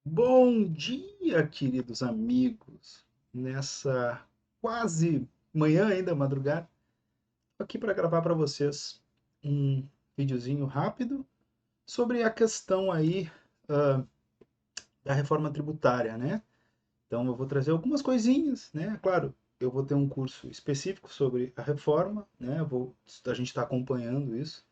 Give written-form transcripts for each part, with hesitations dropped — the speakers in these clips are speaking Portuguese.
Bom dia, queridos amigos. Nessa quase manhã ainda, madrugada, tô aqui para gravar para vocês um videozinho rápido sobre a questão aí ah, da reforma tributária, né? Então eu vou trazer algumas coisinhas, né? Claro, eu vou ter um curso específico sobre a reforma, né? A gente está acompanhando isso.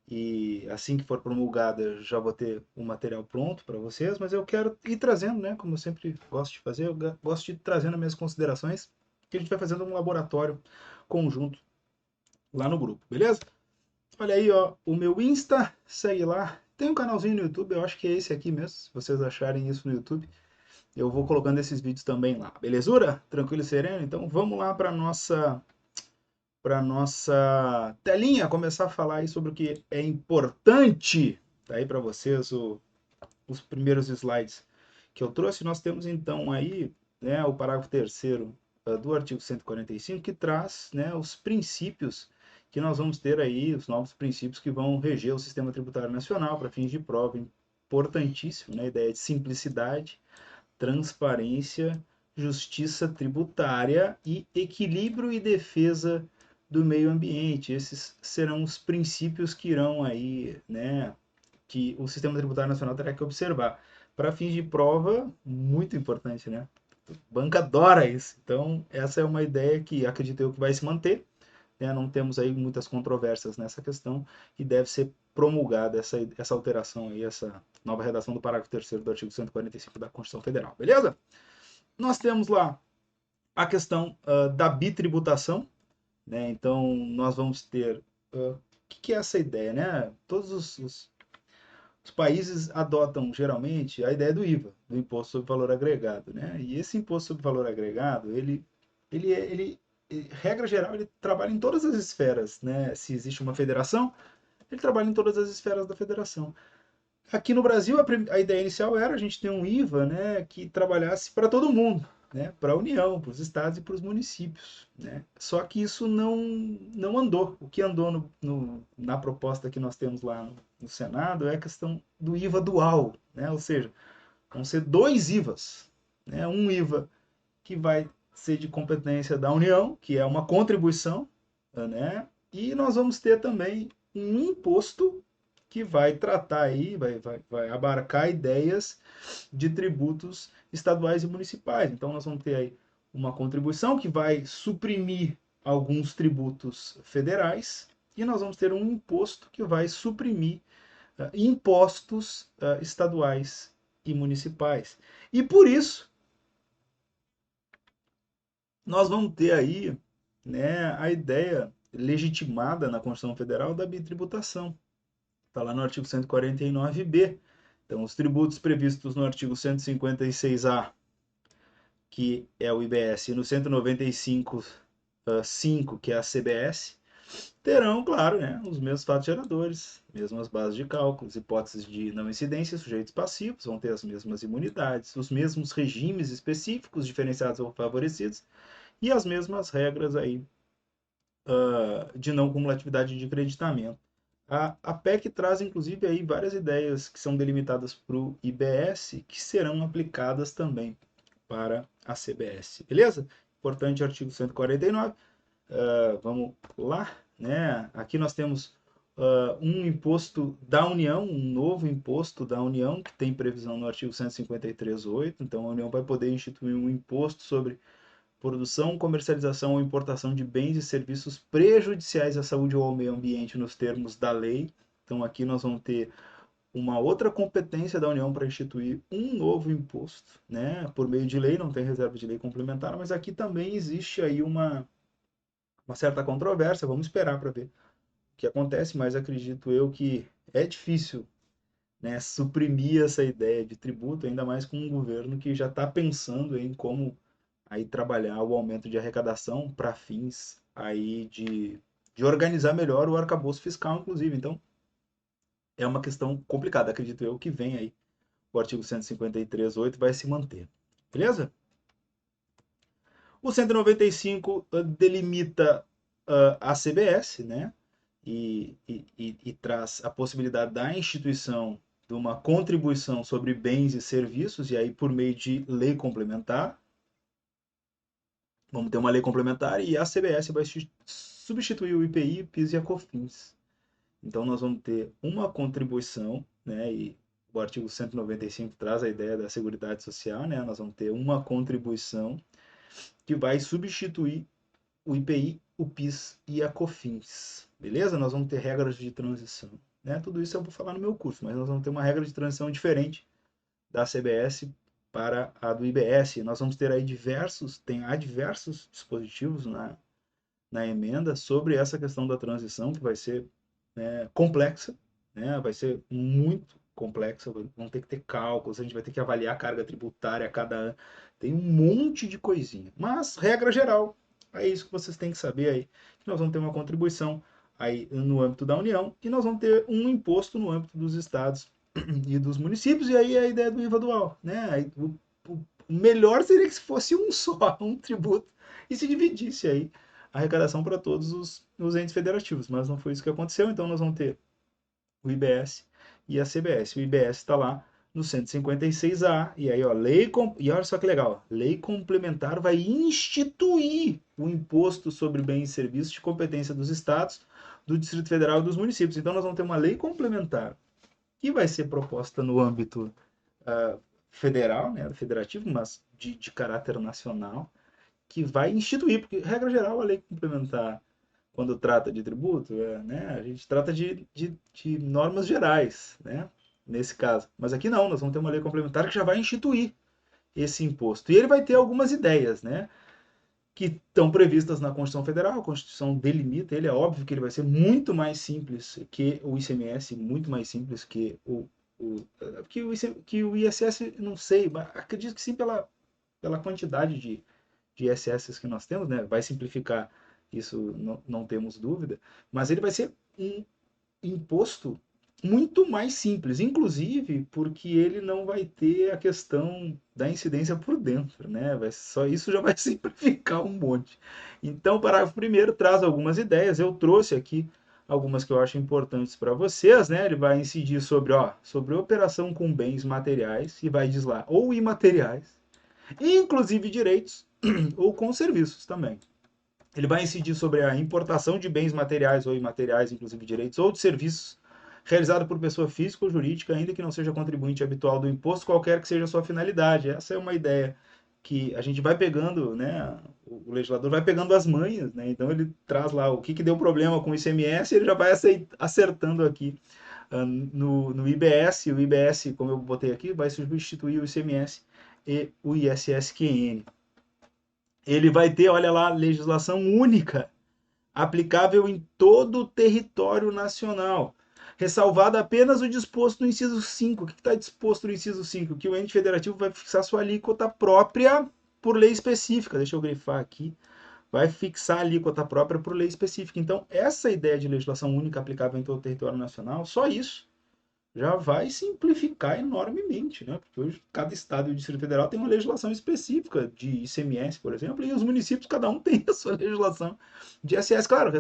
E assim que for promulgada, eu já vou ter o material pronto para vocês, mas eu quero ir trazendo, né, como eu sempre gosto de fazer, gosto de ir trazendo minhas considerações, que a gente vai fazendo um laboratório conjunto lá no grupo, beleza? Olha aí, ó, o meu Insta, segue lá. Tem um canalzinho no YouTube, eu acho que é esse aqui mesmo, se vocês acharem isso no YouTube. Eu vou colocando esses vídeos também lá, belezura? Tranquilo e sereno? Então vamos lá para nossa telinha, começar a falar aí sobre o que é importante. Tá aí para vocês os primeiros slides que eu trouxe. Nós temos então aí, né, o parágrafo terceiro do artigo 145, que traz, né, os princípios que nós vamos ter aí, os novos princípios que vão reger o sistema tributário nacional para fins de prova. Importantíssimo, né, a ideia de simplicidade, transparência, justiça tributária e equilíbrio e defesa do meio ambiente. Esses serão os princípios que irão aí, né, que o sistema tributário nacional terá que observar. Para fins de prova, muito importante, né? A banca adora isso. Então, essa é uma ideia que acredito eu que vai se manter, né? Não temos aí muitas controvérsias nessa questão e deve ser promulgada essa alteração aí, essa nova redação do parágrafo terceiro do artigo 145 da Constituição Federal, beleza? Nós temos lá a questão da bitributação, né? Então, nós vamos ter o que é essa ideia, né? Todos os países adotam geralmente a ideia do IVA, do Imposto sobre Valor Agregado, né? E esse Imposto sobre Valor Agregado, ele regra geral, ele trabalha em todas as esferas, né? Se existe uma federação, ele trabalha em todas as esferas da federação. Aqui no Brasil, a ideia inicial era a gente ter um IVA, né, que trabalhasse para todo mundo, né, para a União, para os estados e para os municípios, né. Só que isso não andou. O que andou na proposta que nós temos lá no Senado é a questão do IVA dual, né, ou seja, vão ser dois IVAs, né, um IVA que vai ser de competência da União, que é uma contribuição, né, e nós vamos ter também um imposto que vai tratar aí, vai abarcar ideias de tributos estaduais e municipais. Então nós vamos ter aí uma contribuição que vai suprimir alguns tributos federais e nós vamos ter um imposto que vai suprimir impostos estaduais e municipais. E por isso nós vamos ter aí, né, a ideia legitimada na Constituição Federal da bitributação. Está lá no artigo 149b. Então, os tributos previstos no artigo 156A, que é o IBS, e no 195.5, que é a CBS, terão, claro, né, os mesmos fatos geradores, mesmas bases de cálculos, hipóteses de não incidência, sujeitos passivos, vão ter as mesmas imunidades, os mesmos regimes específicos diferenciados ou favorecidos e as mesmas regras aí de não cumulatividade de creditamento. A PEC traz, inclusive, aí várias ideias que são delimitadas para o IBS, que serão aplicadas também para a CBS. Beleza? Importante artigo 149. Vamos lá. Né? Aqui nós temos um imposto da União, um novo imposto da União, que tem previsão no artigo 153.8. Então, a União vai poder instituir um imposto sobre produção, comercialização ou importação de bens e serviços prejudiciais à saúde ou ao meio ambiente nos termos da lei. Então aqui nós vamos ter uma outra competência da União para instituir um novo imposto, né? Por meio de lei, não tem reserva de lei complementar, mas aqui também existe aí uma certa controvérsia, vamos esperar para ver o que acontece, mas acredito eu que é difícil, né, suprimir essa ideia de tributo, ainda mais com um governo que já está pensando em como aí trabalhar o aumento de arrecadação para fins aí de organizar melhor o arcabouço fiscal, inclusive. Então, é uma questão complicada, acredito eu, que vem aí. O artigo 153.8 vai se manter. Beleza? O 195 delimita a CBS, né? E traz a possibilidade da instituição de uma contribuição sobre bens e serviços, e aí por meio de lei complementar. Vamos ter uma lei complementar e a CBS vai substituir o IPI, PIS e a COFINS. Então nós vamos ter uma contribuição, né, e o artigo 195 traz a ideia da Seguridade Social, né, nós vamos ter uma contribuição que vai substituir o IPI, o PIS e a COFINS, beleza? Nós vamos ter regras de transição, né? Tudo isso eu vou falar no meu curso, mas nós vamos ter uma regra de transição diferente da CBS para a do IBS. Nós vamos ter aí há diversos dispositivos na emenda sobre essa questão da transição, que vai ser complexa, né? Vai ser muito complexa, vão ter que ter cálculos, a gente vai ter que avaliar a carga tributária a cada ano, tem um monte de coisinha. Mas, regra geral, é isso que vocês têm que saber aí, que nós vamos ter uma contribuição aí no âmbito da União e nós vamos ter um imposto no âmbito dos estados e dos municípios, e aí a ideia do IVA dual, né? Aí, o melhor seria que se fosse um só, um tributo, e se dividisse aí a arrecadação para todos os entes federativos, mas não foi isso que aconteceu, então nós vamos ter o IBS e a CBS. O IBS está lá no 156A, e aí, ó, e olha só que legal, lei complementar vai instituir o imposto sobre bens e serviços de competência dos estados, do Distrito Federal e dos municípios. Então nós vamos ter uma lei complementar que vai ser proposta no âmbito federal, né, federativo, mas de caráter nacional, que vai instituir, porque, regra geral, a lei complementar, quando trata de tributo, né, a gente trata de normas gerais, né, nesse caso. Mas aqui não, nós vamos ter uma lei complementar que já vai instituir esse imposto. E ele vai ter algumas ideias, né, que estão previstas na Constituição Federal, a Constituição delimita ele, é óbvio que ele vai ser muito mais simples que o ICMS, muito mais simples que que o ISS, não sei, mas acredito que sim pela quantidade de ISS que nós temos, né? Vai simplificar, isso não temos dúvida, mas ele vai ser um imposto muito mais simples, inclusive porque ele não vai ter a questão da incidência por dentro, né? Só isso já vai simplificar um monte. Então, o parágrafo primeiro traz algumas ideias, eu trouxe aqui algumas que eu acho importantes para vocês, né? Ele vai incidir sobre operação com bens materiais, e vai dizer lá, ou imateriais, inclusive direitos, ou com serviços também. Ele vai incidir sobre a importação de bens materiais ou imateriais, inclusive direitos, ou de serviços realizado por pessoa física ou jurídica, ainda que não seja contribuinte habitual do imposto, qualquer que seja a sua finalidade. Essa é uma ideia que a gente vai pegando, né? O legislador vai pegando as manhas, né? Então ele traz lá o que deu problema com o ICMS, ele já vai acertando aqui no IBS. O IBS, como eu botei aqui, vai substituir o ICMS e o ISSQN. Ele vai ter, olha lá, legislação única, aplicável em todo o território nacional. Ressalvado apenas o disposto no inciso 5. O que está disposto no inciso 5? Que o ente federativo vai fixar sua alíquota própria por lei específica. Deixa eu grifar aqui. Vai fixar a alíquota própria por lei específica. Então, essa ideia de legislação única aplicável em todo o território nacional, só isso já vai simplificar enormemente, né? Porque hoje cada estado e o Distrito Federal tem uma legislação específica de ICMS, por exemplo, e os municípios, cada um tem a sua legislação de ISS, claro,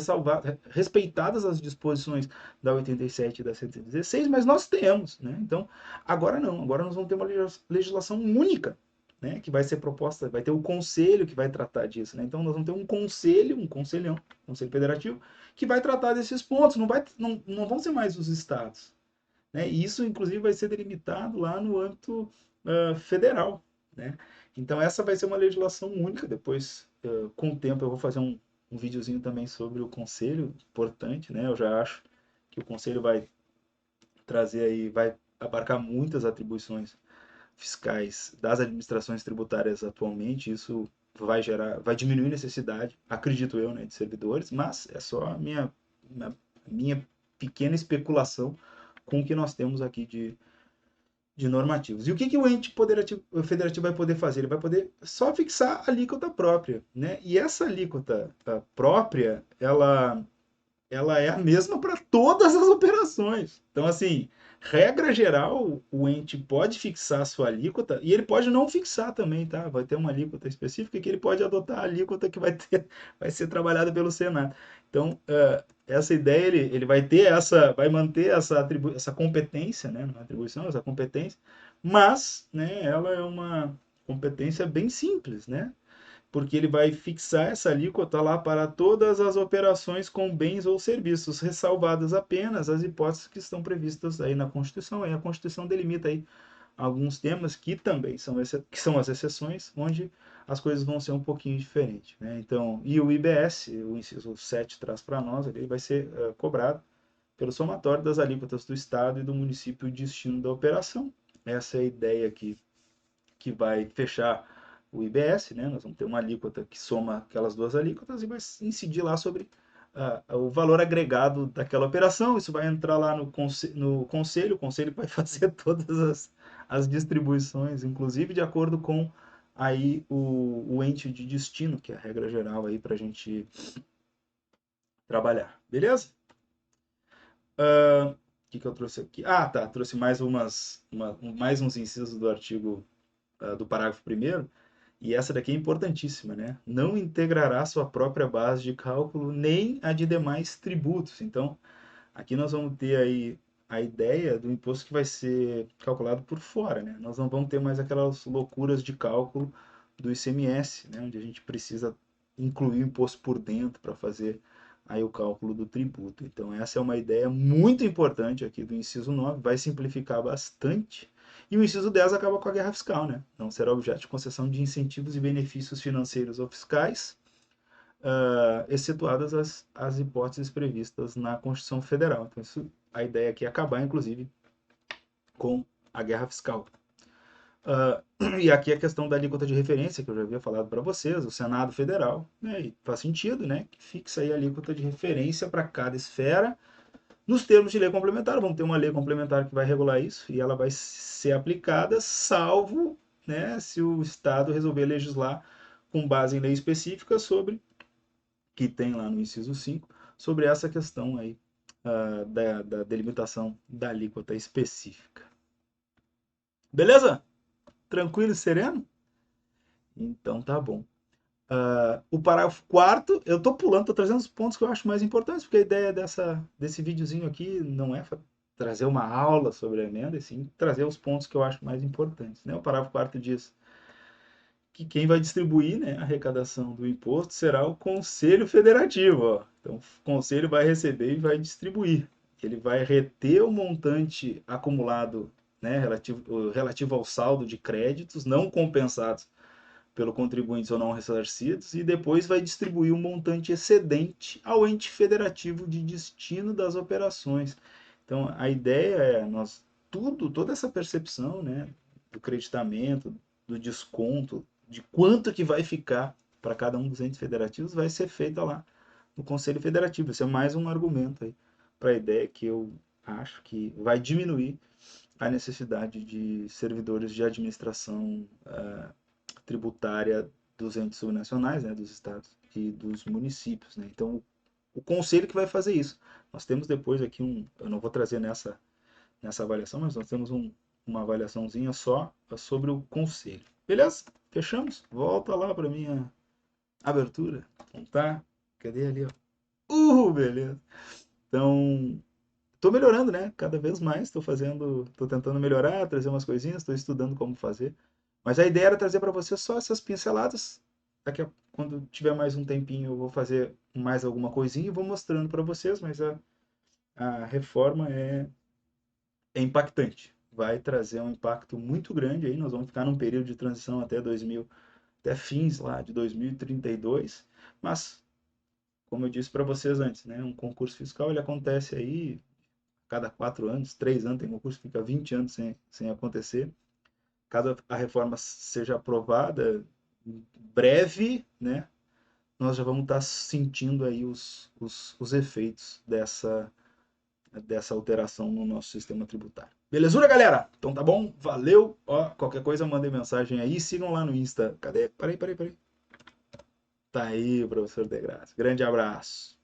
respeitadas as disposições da 87 e da 116, mas nós temos, né? Então, agora não, agora nós vamos ter uma legislação única, né, que vai ser proposta, vai ter o conselho que vai tratar disso, né? Então nós vamos ter um conselho, um conselhão, conselho federativo, que vai tratar desses pontos, não vão ser mais os estados, né? E isso, inclusive, vai ser delimitado lá no âmbito federal, né? Então, essa vai ser uma legislação única. Depois, com o tempo, eu vou fazer um videozinho também sobre o conselho, importante, né? Eu já acho que o conselho vai trazer aí, vai abarcar muitas atribuições fiscais das administrações tributárias atualmente. Isso vai diminuir a necessidade, acredito eu, né, de servidores, mas é só a minha pequena especulação com o que nós temos aqui de normativos. E o que o ente federativo vai poder fazer? Ele vai poder só fixar a alíquota própria, né? E essa alíquota própria, ela ela é a mesma para todas as operações. Então, assim, regra geral, o ente pode fixar a sua alíquota e ele pode não fixar também, tá? Vai ter uma alíquota específica que ele pode adotar a alíquota que vai ser trabalhada pelo Senado. Então, essa ideia, ele vai ter vai manter essa competência, né? Não é atribuição, essa competência, mas, né, ela é uma competência bem simples, né? Porque ele vai fixar essa alíquota lá para todas as operações com bens ou serviços, ressalvadas apenas as hipóteses que estão previstas aí na Constituição. Aí a Constituição delimita aí alguns temas que também que são as exceções, onde as coisas vão ser um pouquinho diferentes, né? Então, e o IBS, o inciso 7 traz para nós, ele vai ser cobrado pelo somatório das alíquotas do Estado e do município destino da operação. Essa é a ideia aqui que vai fechar o IBS, né? Nós vamos ter uma alíquota que soma aquelas duas alíquotas e vai incidir lá sobre o valor agregado daquela operação. Isso vai entrar lá no conselho, o conselho vai fazer todas as distribuições, inclusive de acordo com aí o ente de destino, que é a regra geral aí para a gente trabalhar, beleza? O que eu trouxe aqui? Ah, tá, trouxe mais uns incisos do artigo do parágrafo 1º, e essa daqui é importantíssima, né? Não integrará sua própria base de cálculo nem a de demais tributos. Então, aqui nós vamos ter aí a ideia do imposto que vai ser calculado por fora, né? Nós não vamos ter mais aquelas loucuras de cálculo do ICMS, né? Onde a gente precisa incluir o imposto por dentro para fazer aí o cálculo do tributo. Então, essa é uma ideia muito importante aqui do inciso 9, vai simplificar bastante. E o inciso 10 acaba com a guerra fiscal, né? Não será objeto de concessão de incentivos e benefícios financeiros ou fiscais, excetuadas as hipóteses previstas na Constituição Federal. Então, a ideia aqui é acabar, inclusive, com a guerra fiscal. E aqui a questão da alíquota de referência, que eu já havia falado para vocês, o Senado Federal, né, e faz sentido, né, que fixa aí a alíquota de referência para cada esfera, nos termos de lei complementar. Vamos ter uma lei complementar que vai regular isso, e ela vai ser aplicada, salvo, né, se o Estado resolver legislar com base em lei específica sobre, que tem lá no inciso 5, sobre essa questão aí da delimitação da alíquota específica. Beleza? Tranquilo e sereno? Então tá bom. O parágrafo 4º, eu tô pulando, tô trazendo os pontos que eu acho mais importantes, porque a ideia desse videozinho aqui não é trazer uma aula sobre a emenda, e sim trazer os pontos que eu acho mais importantes, né? O parágrafo 4º diz que quem vai distribuir, né, a arrecadação do imposto será o Conselho Federativo. Ó. Então, o Conselho vai receber e vai distribuir. Ele vai reter o montante acumulado, né, relativo ao saldo de créditos não compensados pelo contribuinte ou não ressarcidos, e depois vai distribuir o montante excedente ao ente federativo de destino das operações. Então, a ideia é toda essa percepção, né, do creditamento, do desconto, de quanto que vai ficar para cada um dos entes federativos, vai ser feita lá no Conselho Federativo. Esse é mais um argumento aí para a ideia que eu acho que vai diminuir a necessidade de servidores de administração tributária dos entes subnacionais, né, dos estados e dos municípios, né? Então, o conselho que vai fazer isso. Nós temos depois aqui eu não vou trazer nessa avaliação, mas nós temos uma avaliaçãozinha só sobre o conselho. Beleza? Fechamos? Volta lá para minha abertura. Então tá? Cadê ali, ó? Beleza. Então, tô melhorando, né? Cada vez mais tô tentando melhorar, trazer umas coisinhas, tô estudando como fazer. Mas a ideia era trazer para você só essas pinceladas. Quando tiver mais um tempinho, eu vou fazer mais alguma coisinha e vou mostrando para vocês, mas a reforma é impactante. Vai trazer um impacto muito grande aí. Nós vamos ficar num período de transição até fins lá de 2032. Mas, como eu disse para vocês antes, né, um concurso fiscal ele acontece aí cada 4 anos, 3 anos tem concurso, fica 20 anos sem acontecer. Caso a reforma seja aprovada breve, né, nós já vamos estar sentindo aí os efeitos dessa alteração no nosso sistema tributário. Belezura, galera? Então tá bom? Valeu. Ó, qualquer coisa, mandem mensagem aí. Sigam lá no Insta. Cadê? Parei. Tá aí, professor De Graça. Grande abraço.